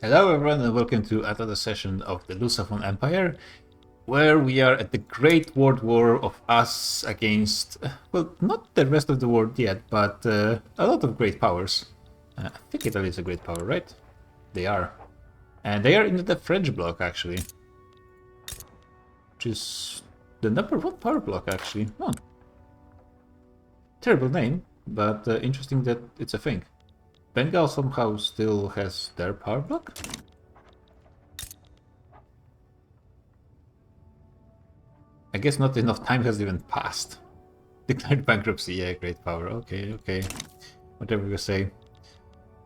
Hello everyone and welcome to another session of the Lusophone Empire, where we are at the Great World War of us against, well, not the rest of the world yet, but a lot of great powers. I think Italy is a great power, right? They are. And they are in the French bloc, actually. Which is the number one power bloc, actually. Oh. Terrible name, but interesting that it's a thing. Bengal somehow still has their power bloc? I guess not enough time has even passed. Declared bankruptcy, yeah, great power. Okay. Whatever you say.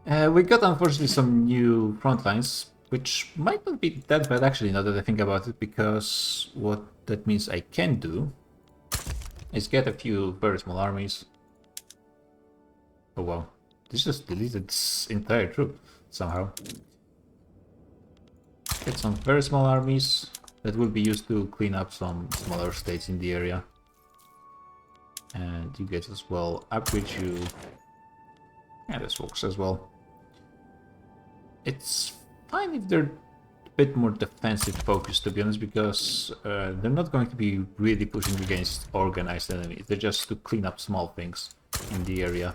We got, unfortunately, some new front lines, which might not be that bad, actually, now that I think about it, because what that means I can do is get a few very small armies. Oh, wow. This just deleted this entire troop, somehow. Get some very small armies that will be used to clean up some smaller states in the area. And you guys as well, upgrade you. Yeah, this works as well. It's fine if they're a bit more defensive focused, to be honest, because they're not going to be really pushing against organized enemies. They're just to clean up small things in the area.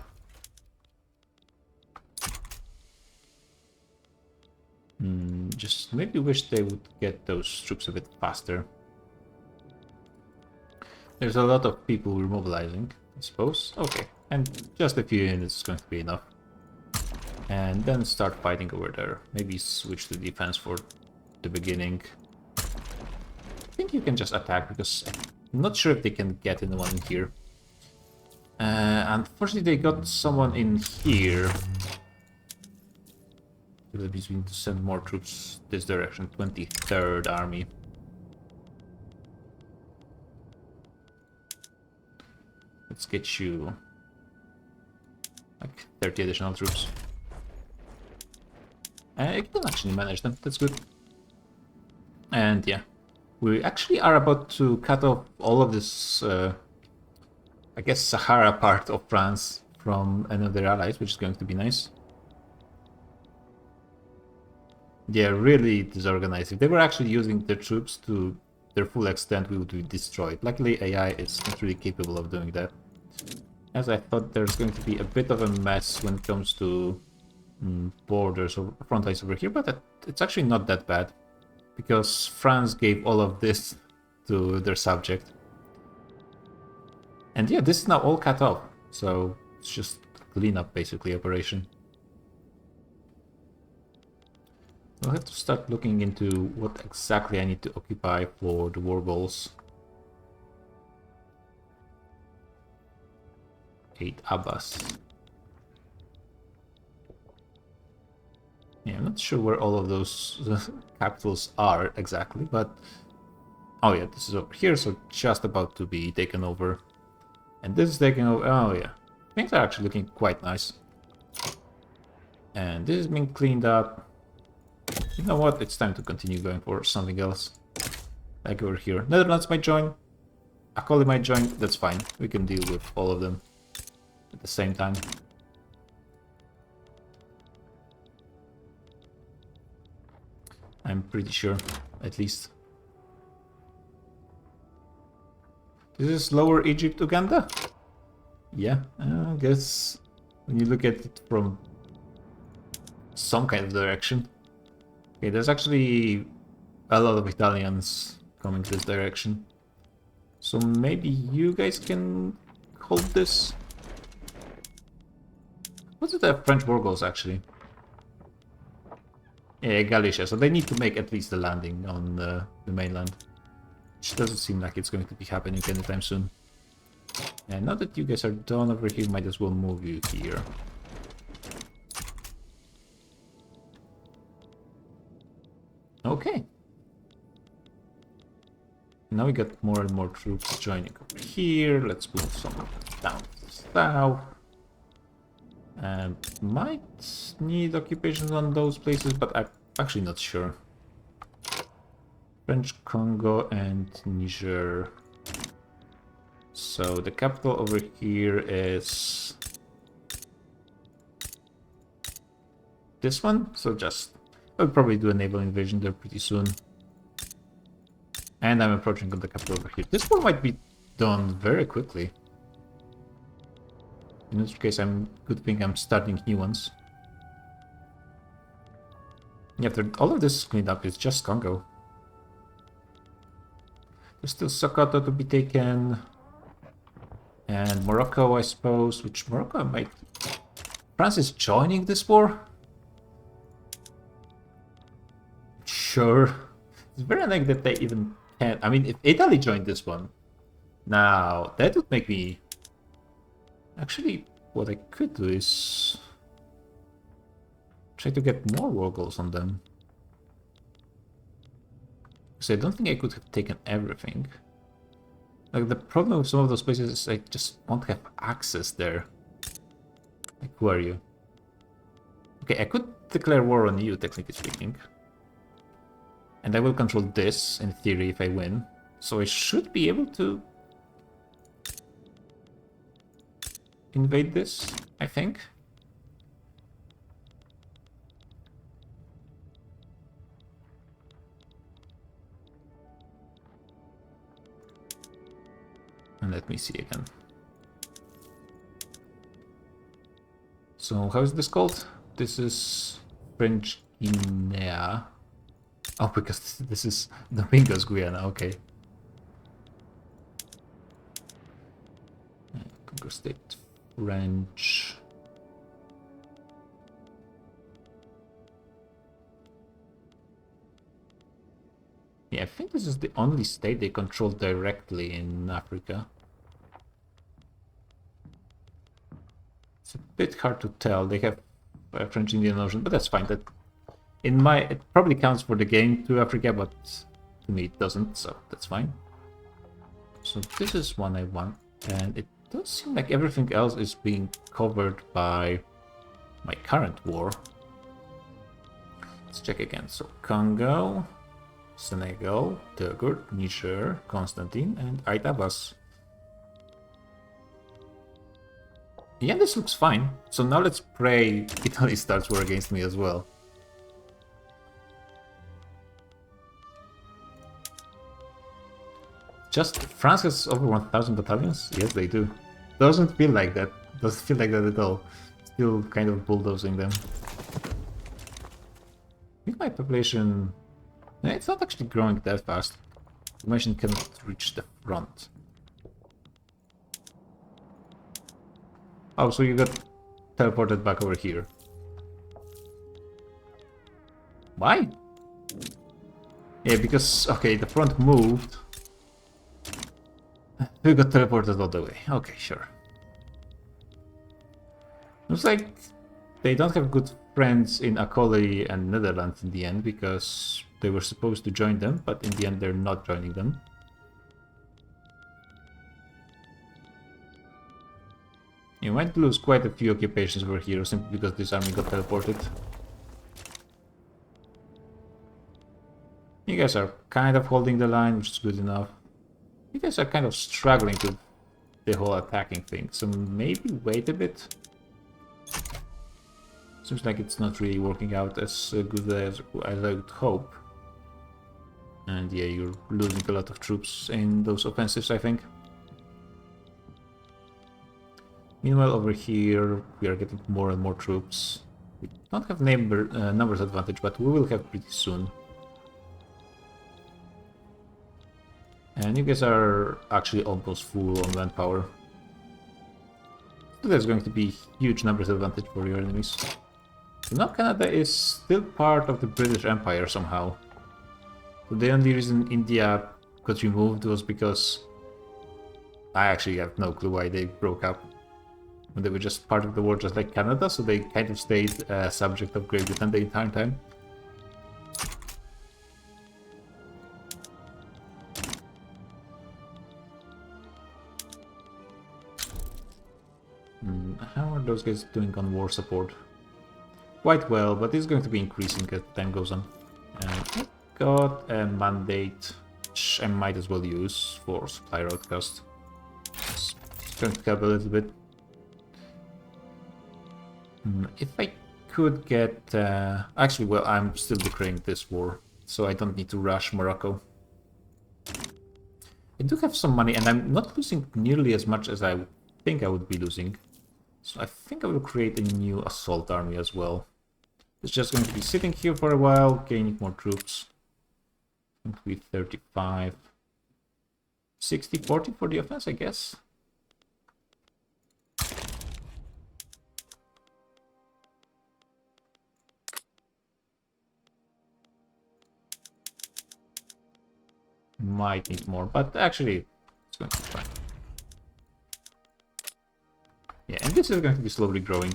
Just maybe wish they would get those troops a bit faster. There's a lot of people we're mobilizing, I suppose. Okay, and just a few units is going to be enough. And then start fighting over there. Maybe switch to defense for the beginning. I think you can just attack because I'm not sure if they can get anyone in here. Unfortunately, they got someone in here. That means we need to send more troops this direction. 23rd Army. Let's get you like 30 additional troops. I can actually manage them, that's good. And yeah, we actually are about to cut off all of this, I guess, Sahara part of France from any of their allies, which is going to be nice. They're really disorganized. If they were actually using their troops to their full extent, we would be destroyed. Luckily, AI is not really capable of doing that. As I thought, there's going to be a bit of a mess when it comes to borders or front lines over here, but it's actually not that bad, because France gave all of this to their subject. And yeah, this is now all cut off, so it's just a cleanup, basically, operation. I'll have to start looking into what exactly I need to occupy for the war goals. 8 Abbas. Yeah, I'm not sure where all of those capitals are exactly, but... Oh yeah, this is over here, so just about to be taken over. And this is taken over... Oh yeah, things are actually looking quite nice. And this has been cleaned up. You know what? It's time to continue going for something else. Like over here. Netherlands might join. Akoli might join. That's fine. We can deal with all of them at the same time. I'm pretty sure, at least. This is Lower Egypt, Uganda? Yeah, I guess when you look at it from some kind of direction. Okay, there's actually a lot of Italians coming this direction. So maybe you guys can hold this? What's the French war goals, actually? Yeah, Galicia, so they need to make at least a landing on the mainland. Which doesn't seem like it's going to be happening anytime soon. And now that you guys are done over here, might as well move you here. Okay. Now we got more and more troops joining over here. Let's move some down to the south. Might need occupations on those places, but I'm actually not sure. French Congo and Niger. So the capital over here is this one. So just I'll probably do a naval invasion there pretty soon. And I'm approaching the capital over here. This war might be done very quickly. In which case, good thing I'm starting new ones. Yeah, after all of this is cleaned up, it's just Congo. There's still Sokoto to be taken. And Morocco, I suppose, which Morocco might... France is joining this war? Sure. It's very unlikely that they even can... I mean, if Italy joined this one, now, that would make me... Actually, what I could do is... try to get more war goals on them. Because I don't think I could have taken everything. Like, the problem with some of those places is I just won't have access there. Like, who are you? Okay, I could declare war on you, technically speaking. And I will control this, in theory, if I win. So I should be able to... invade this, I think. And let me see again. So, how is this called? This is French Guinea. Oh, because this is Domingos Guiana, okay. Congo State, French. Yeah, I think this is the only state they control directly in Africa. It's a bit hard to tell. They have French Indian Ocean, but that's fine. That it probably counts for the game to Africa, but to me it doesn't, so that's fine. So this is one I want, and it does seem like everything else is being covered by my current war. Let's check again. So Congo, Senegal, Togo, Niger, Constantine, and Aitabas. Yeah, this looks fine. So now let's pray Italy starts war against me as well. Just France has over 1,000 battalions? Yes, they do. Doesn't feel like that. Doesn't feel like that at all. Still kind of bulldozing them. I think my population... it's not actually growing that fast. The population cannot reach the front. Oh, so you got teleported back over here. Why? Yeah, because, okay, the front moved. We got teleported all the way. Okay, sure. Looks like they don't have good friends in Acoli and Netherlands in the end, because they were supposed to join them, but in the end they're not joining them. You might lose quite a few occupations over here simply because this army got teleported. You guys are kind of holding the line, which is good enough. You guys are kind of struggling with the whole attacking thing, so maybe wait a bit. Seems like it's not really working out as good as I would hope. And yeah, you're losing a lot of troops in those offensives, I think. Meanwhile, over here, we are getting more and more troops. We don't have numbers advantage, but we will have pretty soon. And you guys are actually almost full on manpower. So there's going to be huge numbers advantage for your enemies. So now Canada is still part of the British Empire somehow. So the only reason India got removed was because I actually have no clue why they broke up. When they were just part of the war, just like Canada, so they kind of stayed subject of Great Britain the entire time. How are those guys doing on war support? Quite well, but it's going to be increasing as time goes on. I got a mandate, which I might as well use for supply road cost. It's going to help a little bit. If I could get... actually, well, I'm still declaring this war, so I don't need to rush Morocco. I do have some money, and I'm not losing nearly as much as I think I would be losing. So I think I will create a new assault army as well. It's just going to be sitting here for a while, gaining more troops. It's going to be 35... 60-40 for the offense, I guess. Might need more, but actually it's going to be fine. Yeah, and this is going to be slowly growing.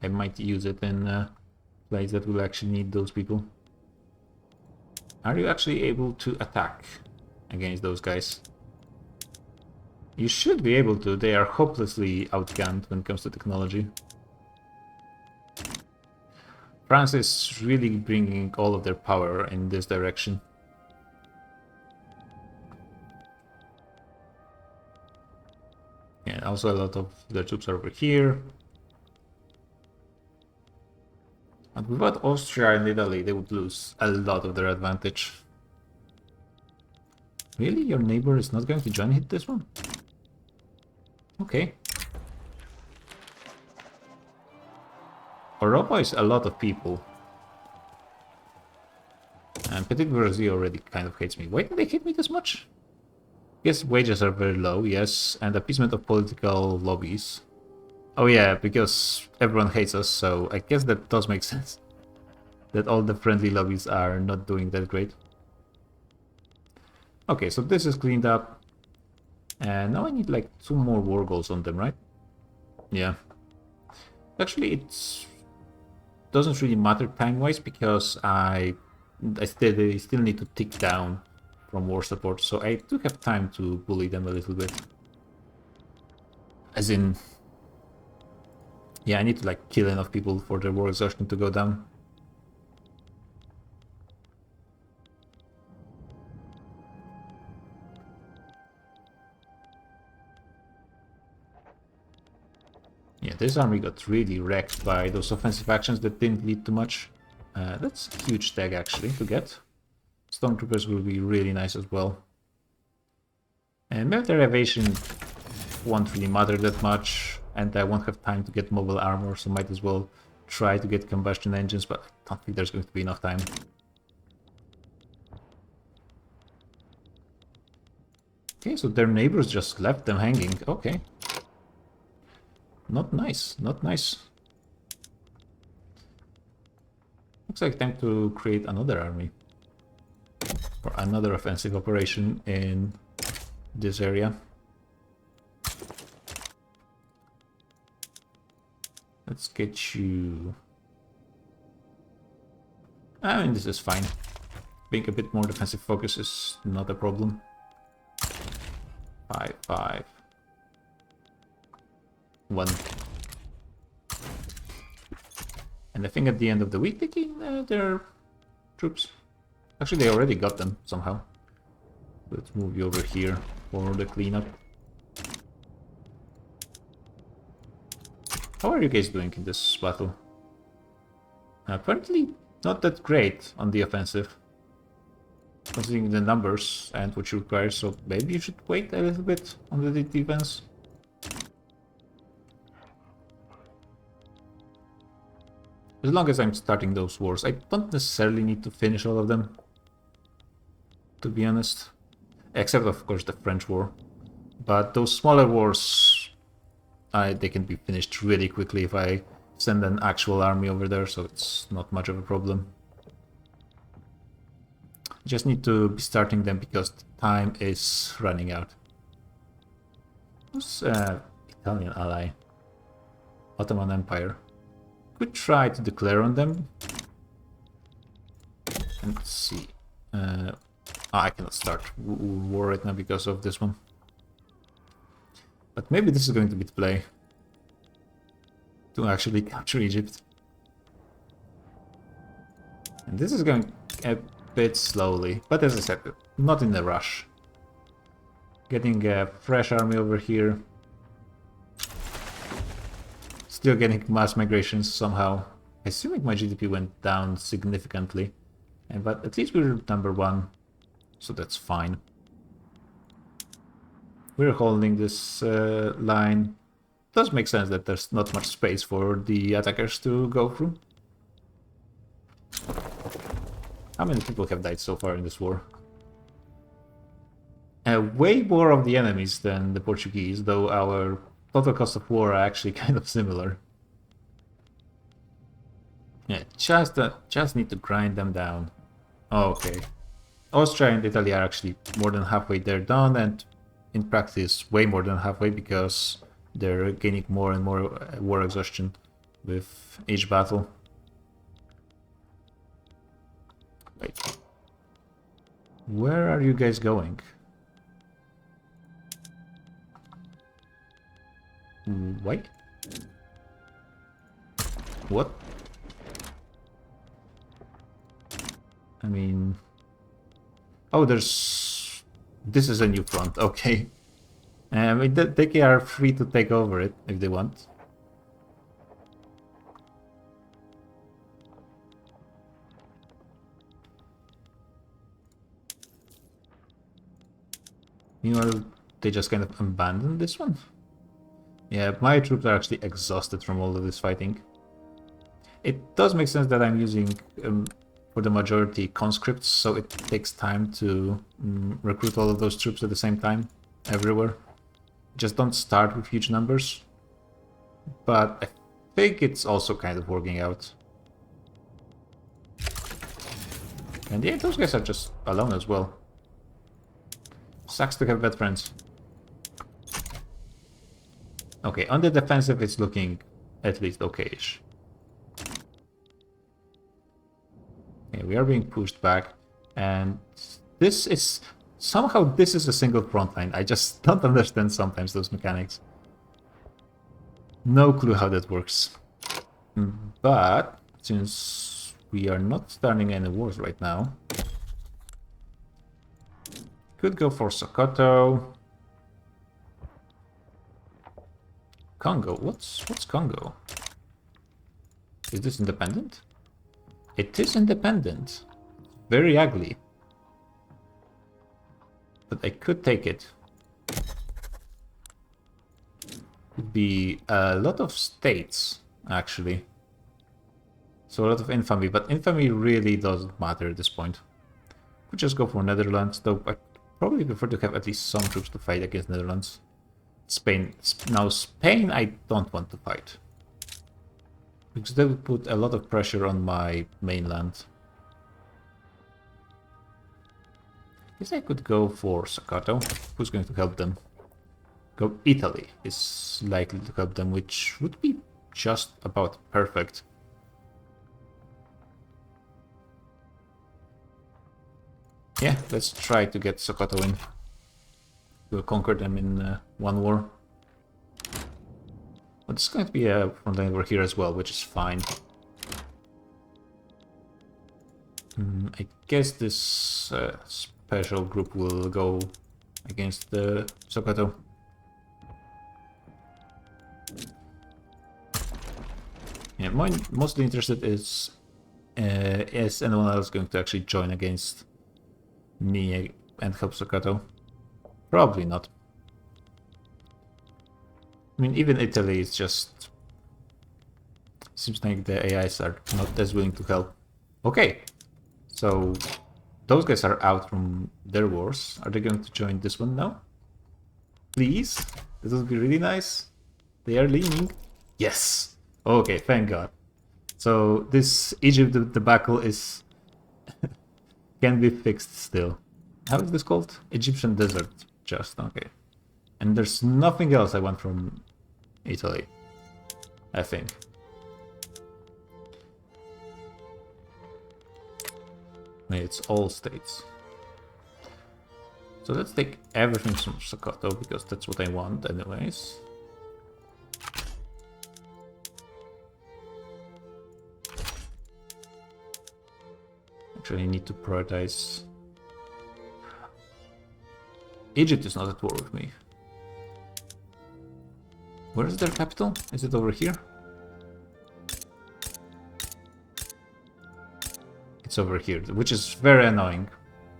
I might use it in a place that will actually need those people. Are you actually able to attack against those guys? You should be able to. They are hopelessly outgunned when it comes to technology. France is really bringing all of their power in this direction. And also a lot of their troops are over here. And without Austria and Italy, they would lose a lot of their advantage. Really? Your neighbor is not going to join hit this one? Okay. Europa is a lot of people. And Petit Bourgeoisie already kind of hates me. Why did they hate me this much? Yes, wages are very low, yes, and appeasement of political lobbies. Oh yeah, because everyone hates us, so I guess that does make sense. That all the friendly lobbies are not doing that great. Okay, so this is cleaned up. And now I need like 2 more war goals on them, right? Yeah. Actually, it doesn't really matter time-wise because I still need to tick down from war support, so I do have time to bully them a little bit. As in... yeah, I need to like kill enough people for their war exhaustion to go down. Yeah, this army got really wrecked by those offensive actions that didn't lead to much. That's a huge tag actually to get. Stormtroopers will be really nice as well. And military aviation won't really matter that much, and I won't have time to get mobile armor, so might as well try to get combustion engines, but I don't think there's going to be enough time. Okay, so their neighbors just left them hanging. Okay. Not nice, not nice. Looks like time to create another army. For another offensive operation in this area. Let's get you... I mean, this is fine. Being a bit more defensive focus is not a problem. 5, 5. 1. And I think at the end of the week they gain their troops. Actually, they already got them somehow. Let's move you over here for the cleanup. How are you guys doing in this battle? Apparently not that great on the offensive, considering the numbers and what you require, so maybe you should wait a little bit on the defense. As long as I'm starting those wars, I don't necessarily need to finish all of them, to be honest. Except, of course, the French War. But those smaller wars, they can be finished really quickly if I send an actual army over there, so it's not much of a problem. Just need to be starting them because the time is running out. Who's Italian ally? Ottoman Empire. Could try to declare on them. And let's see. I cannot start war right now because of this one. But maybe this is going to be the play. To actually capture Egypt. And this is going a bit slowly. But as I said, not in a rush. Getting a fresh army over here. still getting mass migrations somehow. Assuming my GDP went down significantly. But at least we're #1, so that's fine. We're holding this line. Does make sense that there's not much space for the attackers to go through. How many people have died so far in this war? Way more of the enemies than the Portuguese, though our total cost of war are actually kind of similar. Yeah, just need to grind them down. Okay. Austria and Italy are actually more than halfway there done, and in practice way more than halfway because they're gaining more and more war exhaustion with each battle. Wait. Where are you guys going? Wait. What? I mean... Oh, there's... This is a new front, okay. I mean, they are free to take over it if they want. Meanwhile, they just kind of abandoned this one. Yeah, my troops are actually exhausted from all of this fighting. It does make sense that I'm using, for the majority, conscripts, so it takes time to recruit all of those troops at the same time, everywhere. Just don't start with huge numbers. But I think it's also kind of working out. And yeah, those guys are just alone as well. Sucks to have bad friends. Okay, on the defensive it's looking at least okay-ish. Okay, we are being pushed back, and this is... Somehow this is a single front line. I just don't understand sometimes those mechanics. No clue how that works. But since we are not starting any wars right now, could go for Sokoto. Congo. What's Congo? Is this independent? It is independent. Very ugly. But I could take it. Would be a lot of states, actually. So a lot of infamy, but infamy really doesn't matter at this point. Could just go for Netherlands, though I probably prefer to have at least some troops to fight against Netherlands. Spain. Now Spain I don't want to fight. Because they would put a lot of pressure on my mainland. Guess I could go for Sokoto. Who's going to help them? Go Italy is likely to help them, which would be just about perfect. Yeah, let's try to get Sokoto in. We'll conquer them in one war. But it's going to be a frontline war here as well, which is fine. I guess this special group will go against the Sokoto. Yeah, mostly interested is anyone else going to actually join against me and help Sokoto? Probably not. I mean, even Italy is just... Seems like the AIs are not as willing to help. Okay, so those guys are out from their wars. Are they going to join this one now? Please? This would be really nice. They are leaning. Yes! Okay, thank God. So this Egypt debacle is... can be fixed still. How is this called? Egyptian desert. Just, okay. And there's nothing else I want from Italy, I think. It's all states. So let's take everything from Sokoto, because that's what I want anyways. Actually, I need to prioritize... Egypt is not at war with me. Where is their capital? Is it over here? It's over here, which is very annoying.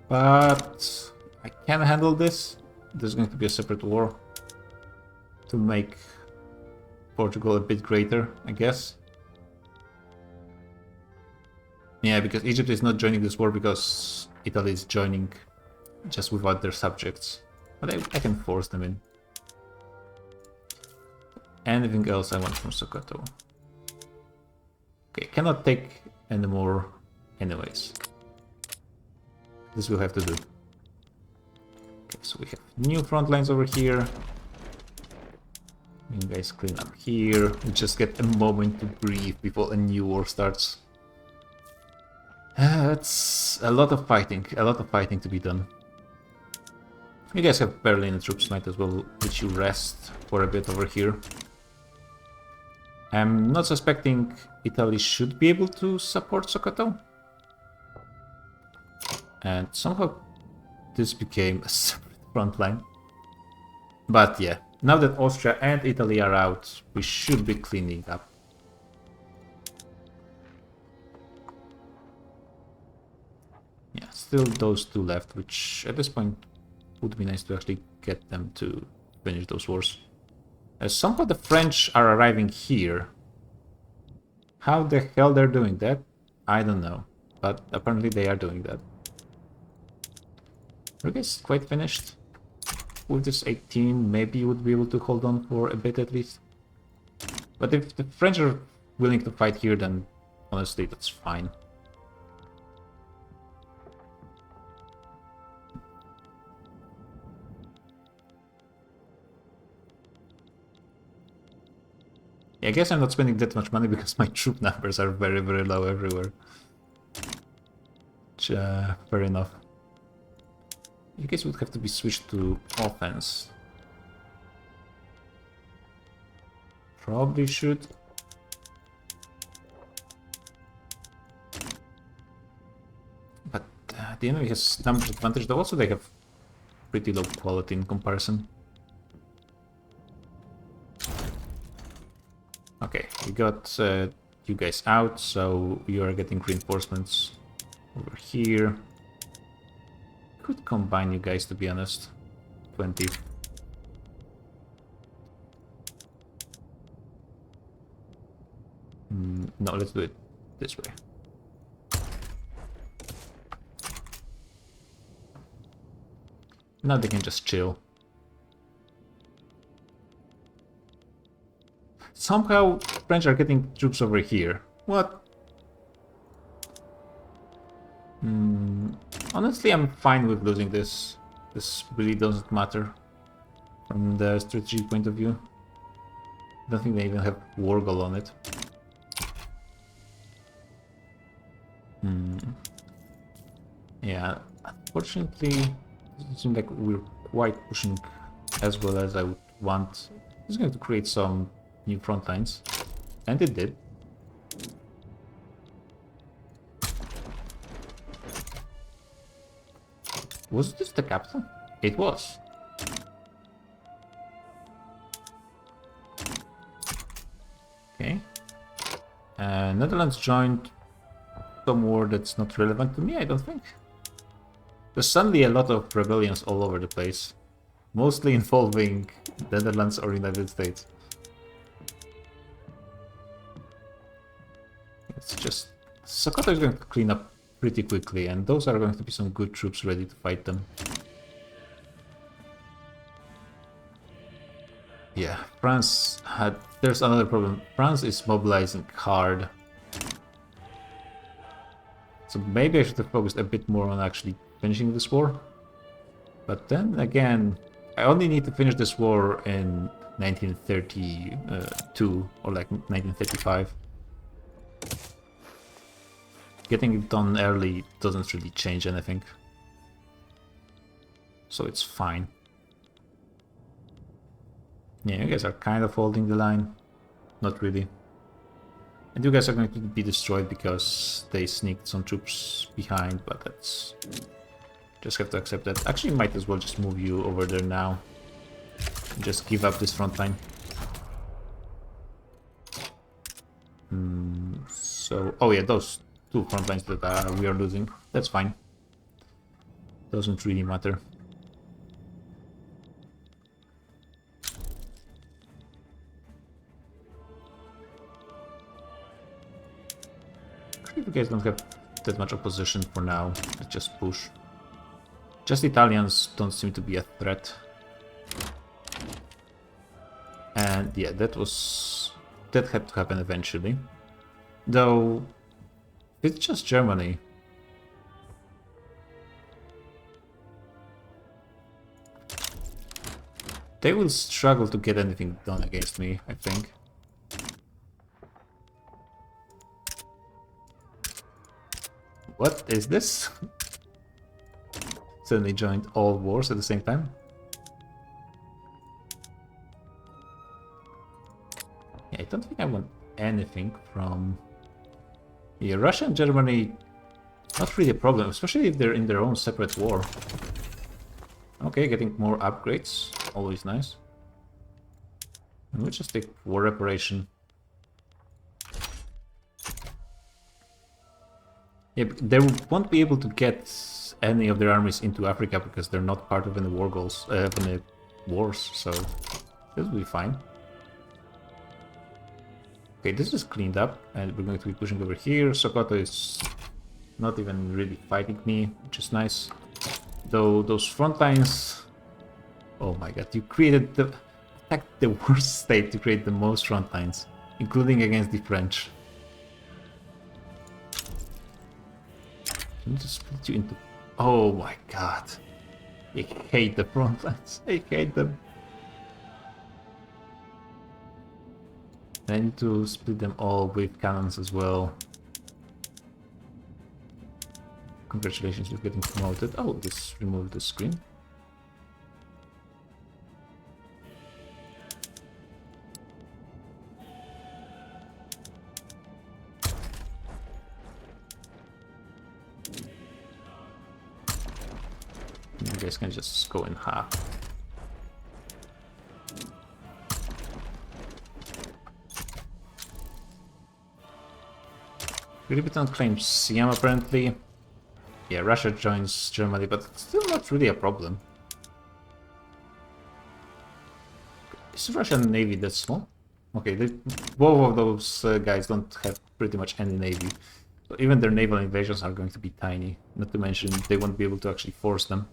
But I can handle this. There's going to be a separate war to make Portugal a bit greater, I guess. Yeah, because Egypt is not joining this war because Italy is joining just without their subjects. But I can force them in. Anything else I want from Sokoto? Okay, cannot take any more anyways. This we'll have to do. Okay, so we have new front lines over here. You guys clean up here. We just get a moment to breathe before a new war starts. That's a lot of fighting to be done. You guys have barely any troops, might as well let you rest for a bit over here. I'm not suspecting Italy should be able to support Sokoto. And somehow this became a separate front line. But yeah, now that Austria and Italy are out, we should be cleaning up. Yeah, still those two left, which at this point would be nice to actually get them to finish those wars. Somehow the French are arriving here. How the hell they're doing that? I don't know. But apparently they are doing that. Are you guys quite finished? With this 18, maybe you would be able to hold on for a bit at least. But if the French are willing to fight here, then honestly that's fine. Yeah, I guess I'm not spending that much money because my troop numbers are very, very low everywhere. Which, fair enough. You guys would have to be switched to offense. Probably should. But the enemy has numbers advantage, though also they have pretty low quality in comparison. Okay, we got you guys out, so you are getting reinforcements over here. Could combine you guys, to be honest. 20. No, let's do it this way. Now they can just chill. Somehow French are getting troops over here. What? Honestly, I'm fine with losing this. This really doesn't matter from the strategic point of view. I don't think they even have war goal on it. Yeah, unfortunately, it seems like we're quite pushing as well as I would want. It's going to create some new front lines, and it did. Was this the capital? It was. Okay. Netherlands joined some war that's not relevant to me, I don't think. There's suddenly a lot of rebellions all over the place. Mostly involving Netherlands or United States. It's just... Sokoto is going to clean up pretty quickly, and those are going to be some good troops ready to fight them. Yeah, France had... There's another problem. France is mobilizing hard. So maybe I should have focused a bit more on actually finishing this war. But then again, I only need to finish this war in 1932 or like 1935. Getting it done early doesn't really change anything. So it's fine. Yeah, you guys are kind of holding the line. Not really. And you guys are going to be destroyed because they sneaked some troops behind, but that's... Just have to accept that. Actually, might as well just move you over there now. Just give up this front line. So... Oh yeah, those two front lines that we are losing. That's fine. Doesn't really matter. If you guys don't have that much opposition for now, let's just push. Just Italians don't seem to be a threat. And yeah, that had to happen eventually. Though, it's just Germany. They will struggle to get anything done against me, I think. What is this? Suddenly joined all wars at the same time. Yeah, I don't think I want anything from... Yeah, Russia and Germany, not really a problem, especially if they're in their own separate war. Okay, getting more upgrades, always nice. And we'll just take war reparation. Yeah, they won't be able to get any of their armies into Africa because they're not part of any war goals, any wars, so this will be fine. Okay, this is cleaned up, and we're going to be pushing over here. Sokoto is not even really fighting me, which is nice. Though those front lines... Oh my god, you created the... attacked the worst state to create the most front lines, including against the French. I need to split you into... Oh my god. I hate the front lines. I hate them. I need to split them all with cannons as well. Congratulations, you're getting promoted. Oh, this removed the screen. You guys can just go in half. Britain claims Siam apparently. Yeah, Russia joins Germany, but it's still not really a problem. Is the Russian navy that small? Okay, both of those guys don't have pretty much any navy. So even their naval invasions are going to be tiny. Not to mention they won't be able to actually force them.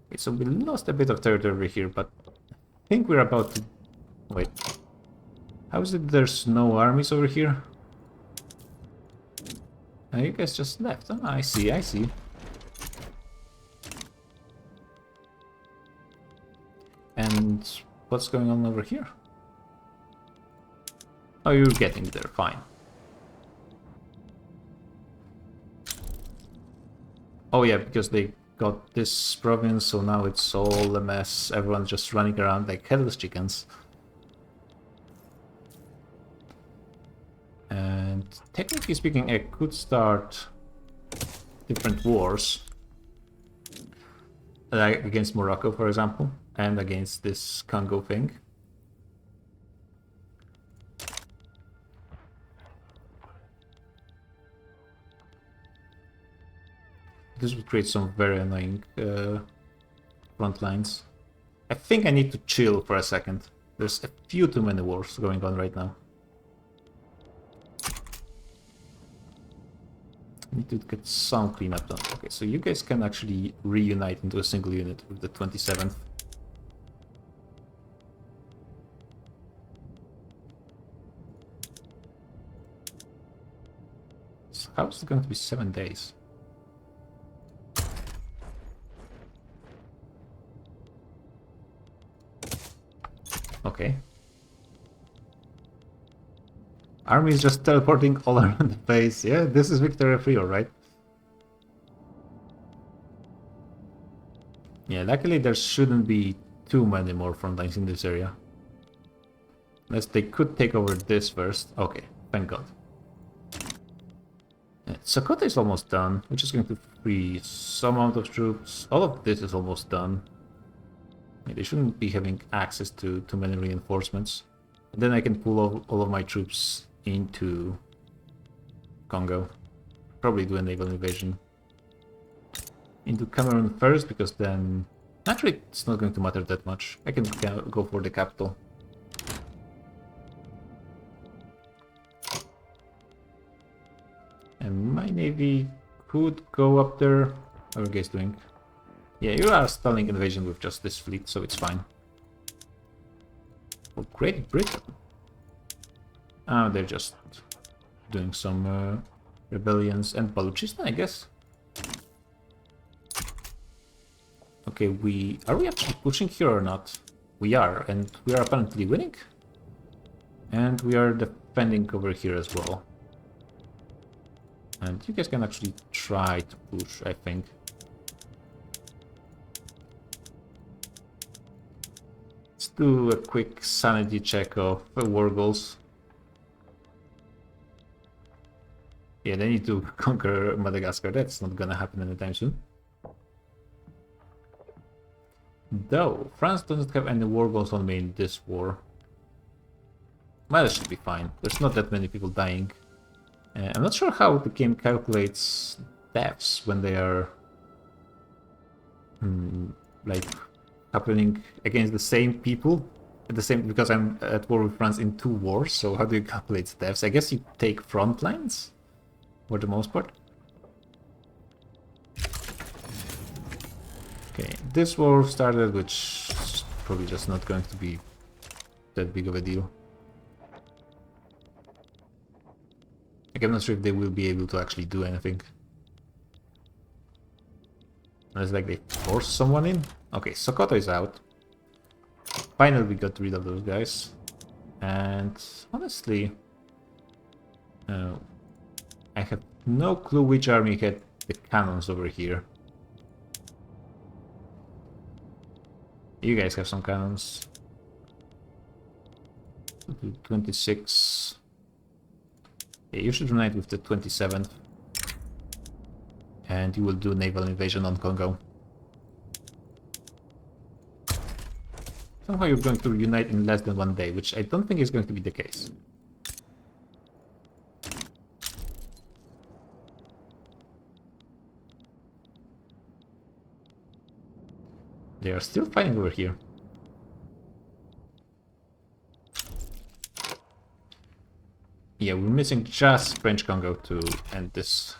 Okay, so we lost a bit of territory here, but I think we're about to... Wait. How is it there's no armies over here? You guys just left. Oh, I see, I see. And what's going on over here? Oh, you're getting there, fine. Oh yeah, because they got this province, so now it's all a mess. Everyone's just running around like headless chickens. And technically speaking, I could start different wars. Like against Morocco, for example, and against this Congo thing. This would create some very annoying front lines. I think I need to chill for a second. There's a few too many wars going on right now. I need to get some cleanup done. Okay, so you guys can actually reunite into a single unit with the 27th. So how is it going to be 7 days? Okay. Army is just teleporting all around the place. Yeah, this is Victoria Frio, right? Yeah, luckily there shouldn't be too many more front lines in this area. Unless they could take over this first. Okay, thank god. Yeah, Sokoto is almost done, which is going to free some amount of troops. All of this is almost done. Yeah, they shouldn't be having access to too many reinforcements. And then I can pull all of my troops into Congo. Probably do a naval invasion into Cameroon first, because then actually it's not going to matter that much. I can go for the capital. And my navy could go up there. How are you guys doing? Yeah, you are stalling invasion with just this fleet, so it's fine. For Great Britain? Oh, they're just doing some rebellions and Balochistan, I guess. Okay, are we actually pushing here or not? We are, and we are apparently winning. And we are defending over here as well. And you guys can actually try to push, I think. Let's do a quick sanity check of war goals. Yeah, they need to conquer Madagascar. That's not gonna happen anytime soon. Though, France doesn't have any war goals on me in this war. Well, that should be fine. There's not that many people dying. I'm not sure how the game calculates deaths when they are like happening against the same people at the same, because I'm at war with France in 2 wars. So how do you calculate deaths? I guess you take front lines for the most part. Okay, this war started, which is probably just not going to be that big of a deal. Like, I'm not sure if they will be able to actually do anything. Unless, like, they force someone in. Okay, Sokoto is out. Finally, we got rid of those guys. And honestly, I have no clue which army had the cannons over here. You guys have some cannons. 26. Yeah, you should unite with the 27th. And you will do naval invasion on Congo. Somehow you're going to unite in less than 1 day, which I don't think is going to be the case. They are still fighting over here. Yeah, we're missing just French Congo to end this.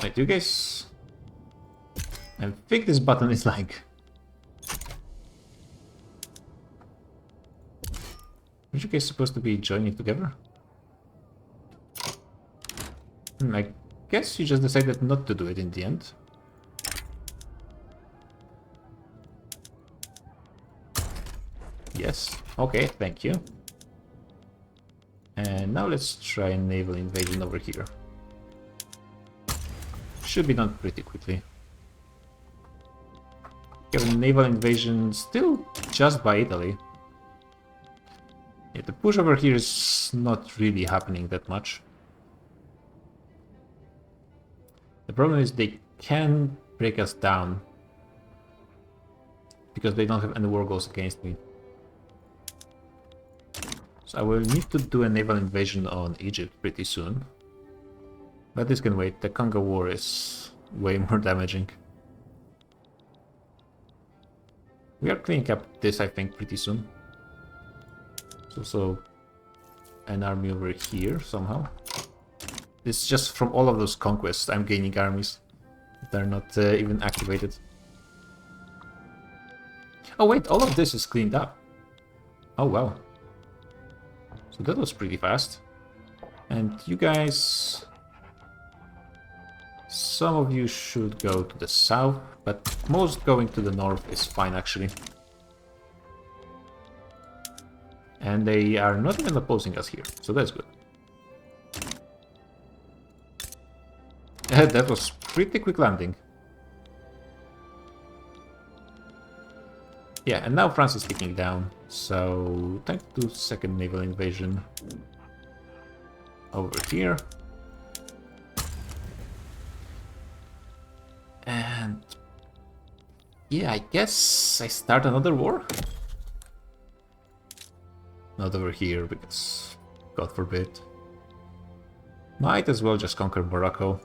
Wait, you guys... I think this button is like... Aren't you guys supposed to be joining together? I guess you just decided not to do it in the end. Yes. Okay, thank you. And now let's try a naval invasion over here. Should be done pretty quickly. We have a naval invasion still just by Italy. Yeah, the push over here is not really happening that much. The problem is they can break us down because they don't have any war goals against me. So I will need to do a naval invasion on Egypt pretty soon. But this can wait. The Congo War is way more damaging. We are cleaning up this, I think, pretty soon. There's also an army over here somehow. It's just from all of those conquests I'm gaining armies that are not even activated. Oh wait, all of this is cleaned up. Oh wow. So that was pretty fast. And you guys... Some of you should go to the south, but most going to the north is fine actually. And they are not even opposing us here, so that's good. That was pretty quick landing. Yeah, and now France is ticking down, so time to do second naval invasion over here. And Yeah, I guess I start another war? Not over here, because God forbid. Might as well just conquer Morocco.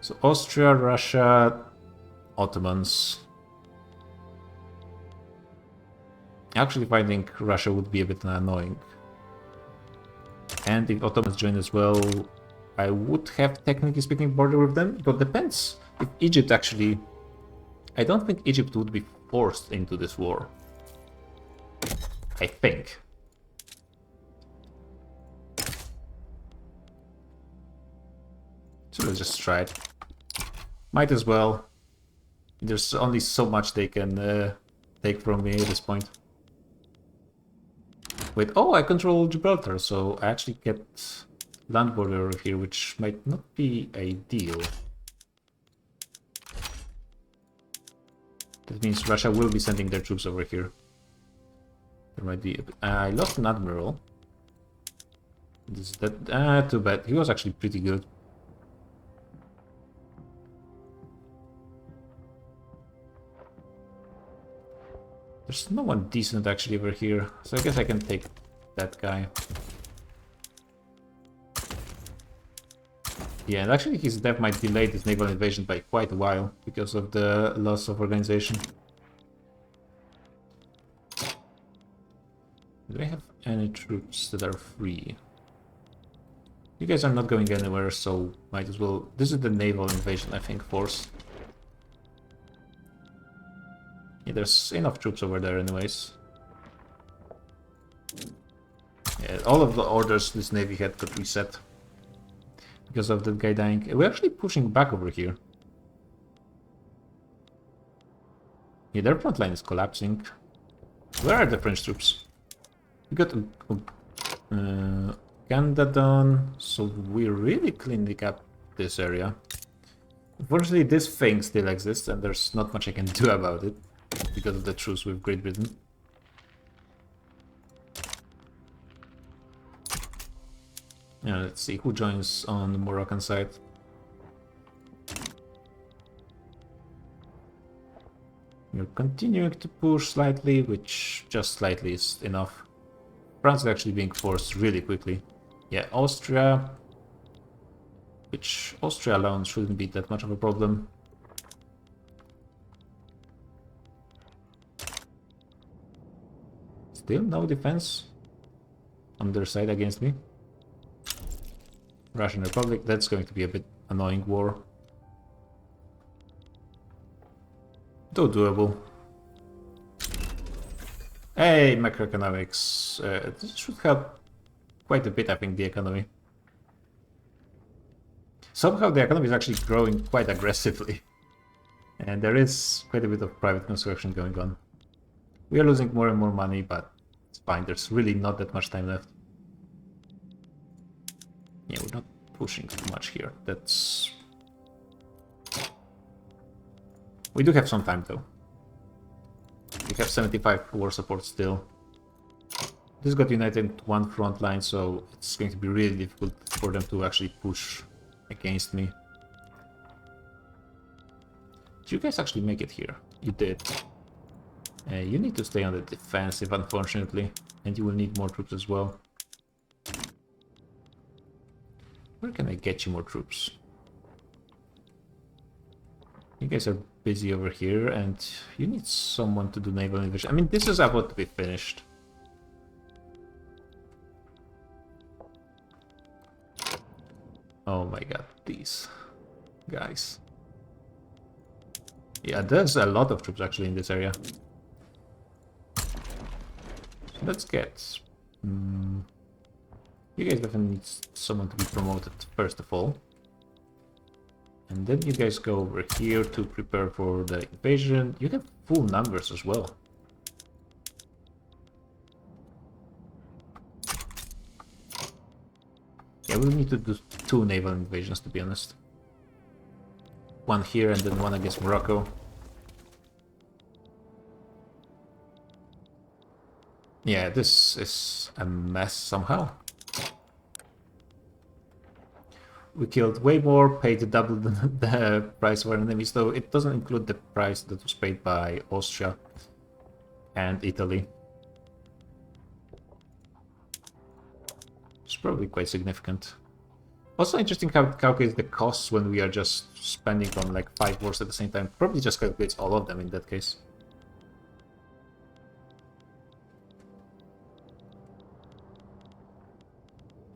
So Austria, Russia, Ottomans. Actually finding Russia would be a bit annoying. And if Ottomans join as well, I would have technically speaking border with them, but depends. If Egypt actually... I don't think Egypt would be forced into this war. I think. So let's just try it. Might as well. There's only so much they can take from me at this point. Wait, oh, I control Gibraltar, so I actually get land border over here, which might not be ideal. That means Russia will be sending their troops over here. There might be... I lost an admiral. Is that... too bad. He was actually pretty good. There's no one decent actually over here, so I guess I can take that guy. Yeah, and actually his death might delay this naval invasion by quite a while because of the loss of organization. Do I have any troops that are free? You guys are not going anywhere, so might as well... This is the naval invasion, I think, force. Yeah, there's enough troops over there anyways. Yeah, all of the orders this navy had got reset. Because of that guy dying. We're actually pushing back over here. Yeah, their front line is collapsing. Where are the French troops? We got Canada done, so we're really cleaning up this area. Unfortunately, this thing still exists, and there's not much I can do about it because of the truce with Great Britain. Yeah, let's see who joins on the Moroccan side. We're continuing to push slightly, which just slightly is enough. France is actually being forced really quickly. Yeah, Austria, which Austria alone shouldn't be that much of a problem. Still no defense on their side against me. Russian Republic, that's going to be a bit annoying war. Though doable. Hey, macroeconomics. This should help quite a bit, I think, the economy. Somehow the economy is actually growing quite aggressively. And there is quite a bit of private construction going on. We are losing more and more money, but it's fine. There's really not that much time left. Yeah, we're not pushing too much here. That's... We do have some time, though. We have 75 war support still. This got united into one front line, so it's going to be really difficult for them to actually push against me. Did you guys actually make it here? You did. You need to stay on the defensive, unfortunately, and you will need more troops as well. Where can I get you more troops? You guys are busy over here, and you need someone to do naval invasion. I mean, this is about to be finished. Oh my god, these guys. Yeah, there's a lot of troops actually in this area. Let's get... You guys definitely need someone to be promoted first of all. And then you guys go over here to prepare for the invasion. You have full numbers as well. Yeah, we'll need to do 2 naval invasions, to be honest. One here and then one against Morocco. Yeah, this is a mess somehow. we killed way more, paid double the price of our enemies, though it doesn't include the price that was paid by Austria and Italy. It's probably quite significant. Also interesting how it calculates the costs when we are just spending on like 5 wars at the same time. Probably just calculates all of them in that case.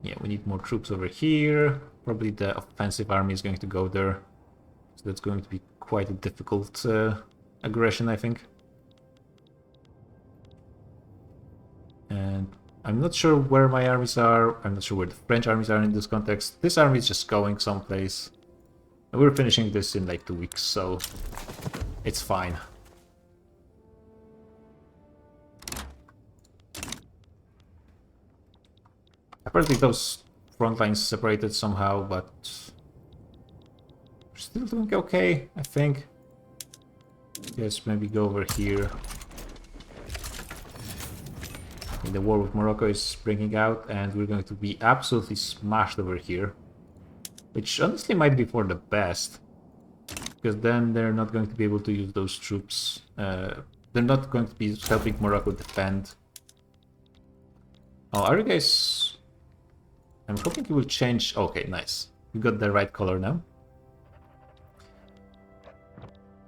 Yeah, we need more troops over here. Probably the offensive army is going to go there. So that's going to be quite a difficult aggression, I think. And I'm not sure where my armies are. I'm not sure where the French armies are in this context. This army is just going someplace. And we're finishing this in like 2 weeks, so it's fine. Apparently those front lines separated somehow, but we're still doing okay, I think. Yes, maybe go over here. And the war with Morocco is breaking out, and we're going to be absolutely smashed over here. Which honestly might be for the best. Because then they're not going to be able to use those troops. They're not going to be helping Morocco defend. Oh, are you guys... I'm hoping you will change... Okay, nice. We got the right color now.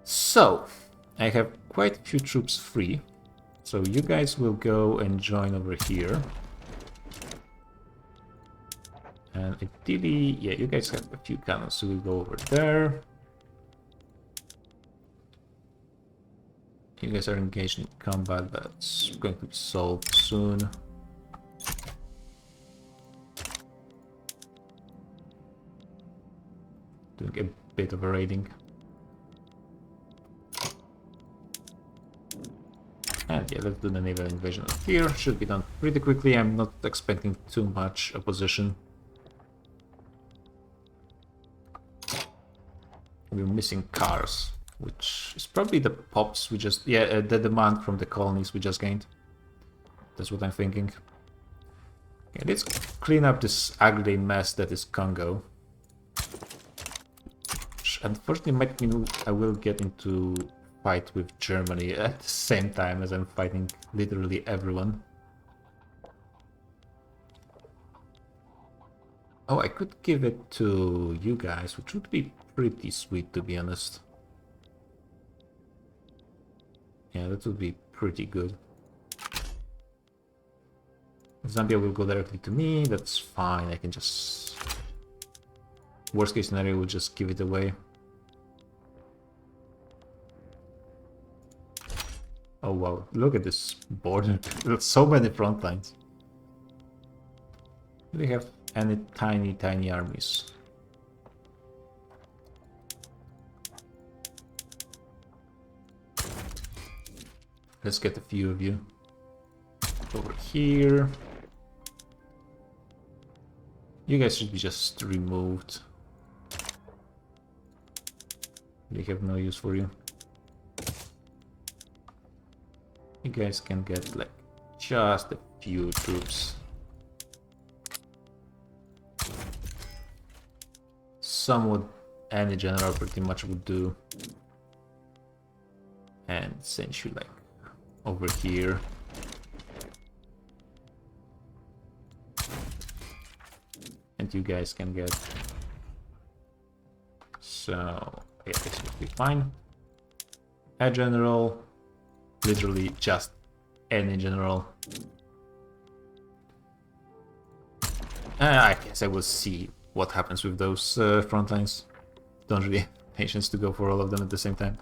So, I have quite a few troops free. So you guys will go and join over here. And ideally, yeah, you guys have a few cannons, so we'll go over there. You guys are engaged in combat, that's going to be solved soon. Doing a bit of a raiding. And yeah, let's do the naval invasion here. Should be done pretty quickly. I'm not expecting too much opposition. We're missing cars, which is probably the pops we just... Yeah, the demand from the colonies we just gained. That's what I'm thinking. Okay, let's clean up this ugly mess that is Congo. Which unfortunately might mean I will get into fight with Germany at the same time as I'm fighting literally everyone. Oh, I could give it to you guys, which would be pretty sweet, to be honest. Yeah, that would be pretty good. Zambia will go directly to me, that's fine, I can just... Worst case scenario, we'll just give it away. Oh wow, look at this border. There's so many front lines. Do we have any tiny armies? Let's get a few of you. Over here. You guys should be just removed. We have no use for you. You guys can get like just a few troops. Somewhat any general pretty much would do. And send you like over here. And you guys can get... So, yeah, this will be fine. A general. Literally just any general. I guess I will see what happens with those front lines. Don't really have patience to go for all of them at the same time.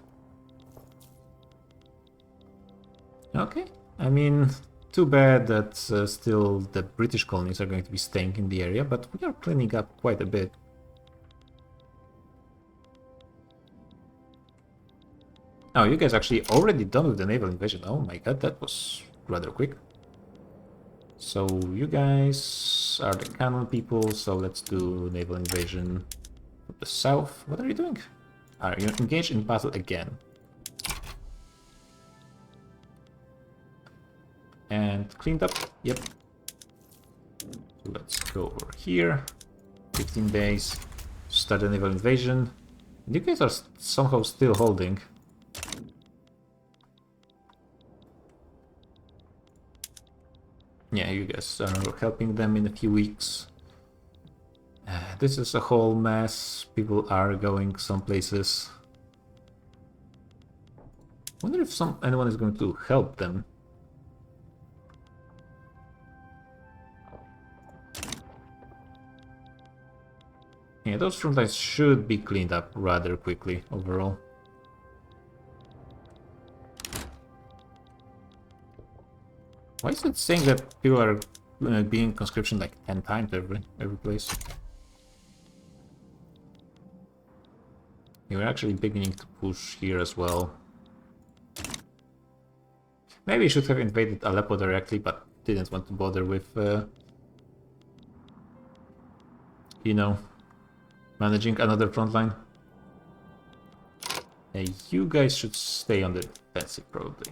Okay, I mean, too bad that still the British colonies are going to be staying in the area, but we are cleaning up quite a bit. Oh, you guys actually already done with the naval invasion. Oh my god, that was rather quick. So you guys are the cannon people, so let's do naval invasion from the south. What are you doing? Are you engaged in battle again? And cleaned up? Yep. So let's go over here. 15 days. start a naval invasion. You guys are somehow still holding. Yeah, you guys are helping them in a few weeks. This is a whole mess. People are going some places. Wonder if anyone is going to help them. Yeah, those front lines should be cleaned up rather quickly overall. Why is it saying that people are being conscription like 10 times every place? You're actually beginning to push here as well. Maybe you should have invaded Aleppo directly, but didn't want to bother with, you know, managing another front line. You guys should stay on the defensive, probably.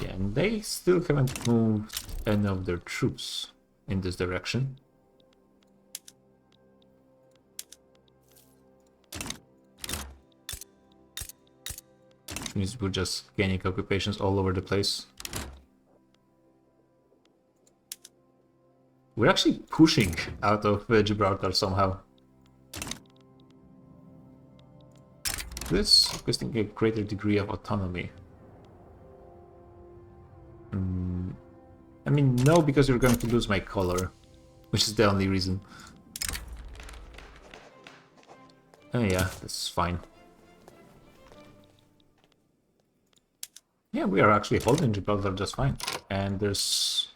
Yeah, and they still haven't moved any of their troops in this direction. Which means we're just gaining occupations all over the place. We're actually pushing out of Gibraltar somehow. This requesting a greater degree of autonomy. I mean, no, because you're going to lose my color, which is the only reason. Yeah, that's fine. Yeah, we are actually holding Gibraltar just fine. And there's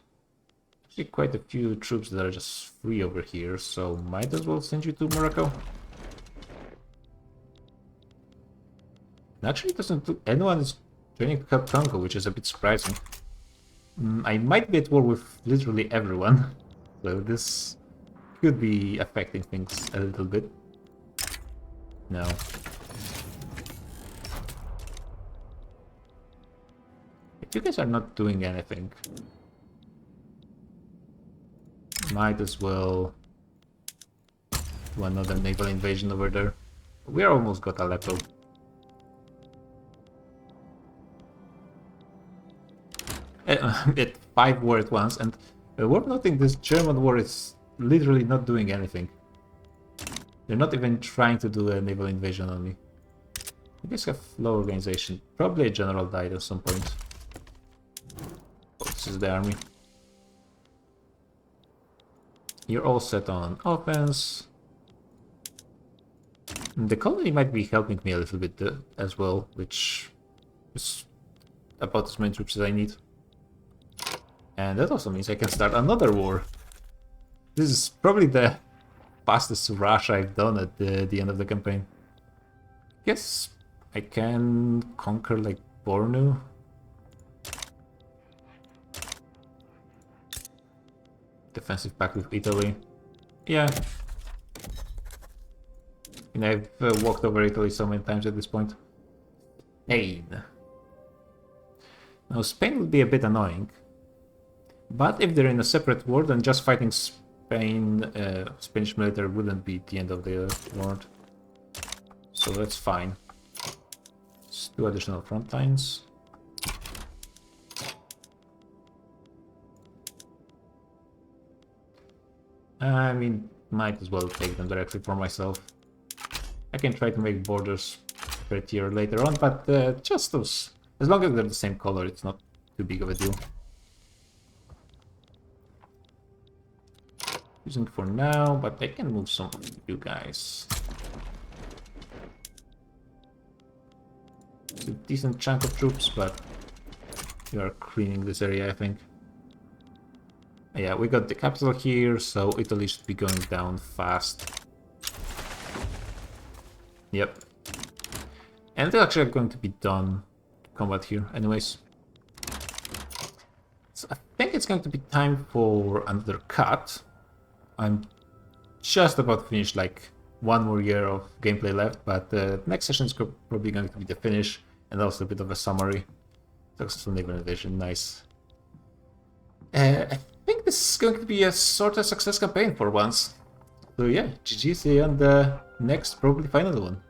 actually quite a few troops that are just free over here, so might as well send you to Morocco. Actually, it doesn't look anyone is joining Congo, which is a bit surprising. I might be at war with literally everyone, so this could be affecting things a little bit. No. If you guys are not doing anything, might as well do another naval invasion over there. We almost got Aleppo. At 5 war at once, and worth noting, this German war is literally not doing anything. They're not even trying to do a naval invasion on me. You guys have low organization. Probably a general died at some point. Oh, this is the army. You're all set on offense. The colony might be helping me a little bit as well, which is about as many troops as I need. And that also means I can start another war. This is probably the fastest rush I've done at the end of the campaign. Guess I can conquer like Bornu. Defensive pact with Italy. Yeah. And I've walked over Italy so many times at this point. Spain. Now Spain would be a bit annoying. But if they're in a separate war, then just fighting Spain, Spanish military wouldn't be the end of the war. So that's fine. Let's do additional front lines. I mean, might as well take them directly for myself. I can try to make borders prettier later on, but just those. As long as they're the same color, it's not too big of a deal. Using for now, but I can move some of you guys. It's a decent chunk of troops, but you are cleaning this area, I think. Yeah, we got the capital here, so Italy should be going down fast. Yep. And they're actually going to be done combat here, anyways. So I think it's going to be time for another cut. I'm just about to finish, like, one more year of gameplay left, but the next session is probably going to be the finish, and also a bit of a summary. Successful naval invasion, nice. I think this is going to be a sort of success campaign for once. So yeah, GG, see you on the next, probably final one.